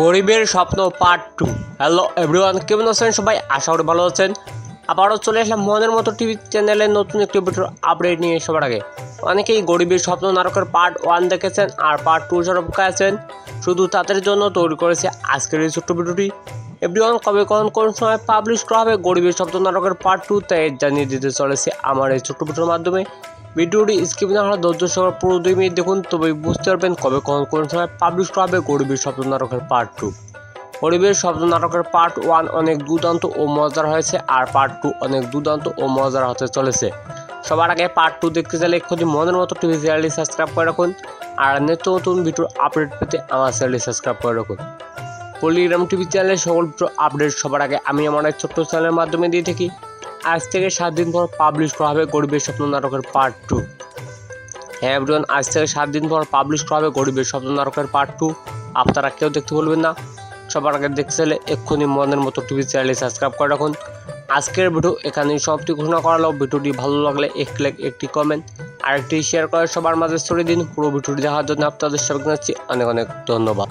গরিবের স্বপ্ন part 2। Hello everyone, কেমন আছেন সবাই? আশা করি ভালো আছেন। আবারও চলে আসলাম মনের মতো টিভি চ্যানেলের নতুন একটি ভিডিওর আপডেট নিয়ে। সবার আগে অনেকেই গরিবের স্বপ্ন নাটকের পার্ট 1 দেখেছেন আর পার্ট 2 এর অপেক্ষায় আছেন। শুধু তাদের জন্য তৈরি করেছে আজকের এই ছোট্ট ভিডিওটি। এভরিওয়ান, কবে কোন সময় পাবলিশ করা হবে গরিবের স্বপ্ন নাটকের পার্ট 2 তাই জানিয়ে দিতে চলেছে আমার এই ছোট্ট ভিডিওর মাধ্যমে। ভিডিওটি স্কিপ না হলে ধৈর্য সহকারে পুরো 2 মিনিট দেখুন, তবে বুঝতে পারবেন কবে কোন সময় পাবলিশ করা হবে গরিবের স্বপ্ন নাটকের পার্ট 2। গরিবের স্বপ্ন নাটকের পার্ট 1 অনেক দুর্দান্ত ও মজার হয়েছে আর পার্ট 2 অনেক দুর্দান্ত ও মজার হতে চলেছে। সবার আগে পার্ট 2 দেখতে চাইলে এক্ষুনি মনের মতো টিভি চ্যানেলটি সাবস্ক্রাইব করে রাখুন আর নিত্য নতুন ভিডিওর আপডেট পেতে আমার চ্যানেলটি সাবস্ক্রাইব করে রাখুন। পলিগ্রাম টিভি চ্যানেলের সকল ভিডিও আপডেট সবার আগে আমি আমার এই ছোট্ট চ্যানেলের মাধ্যমে দিয়ে থাকি। আজ থেকে 7 দিন পর পাবলিশ করা হবে গরিবের স্বপ্ন নাটকের পার্ট 2। হ্যাঁ এভরিওয়ান, আজ থেকে 7 দিন পর পাবলিশ করা হবে গরিবের স্বপ্ন নাটকের পার্ট 2। আপনারা কেউ দেখতে ভুলবেন না। সবার আগে দেখতে চাইলে এক্ষুনি মনের মতো টিভি চ্যানেলে সাবস্ক্রাইব করে রাখুন। আজকের ভিডিও এখানেই সমাপ্তি ঘোষণা করা হলো। ভিডিওটি ভালো লাগলে একটি লাইক, একটি কমেন্ট আর একটি শেয়ার করে সবার মাঝে ছড়িয়ে দিন। পুরো ভিডিওটি দেখার জন্য আপনাদের সবাইকে জানাচ্ছি অনেক অনেক ধন্যবাদ।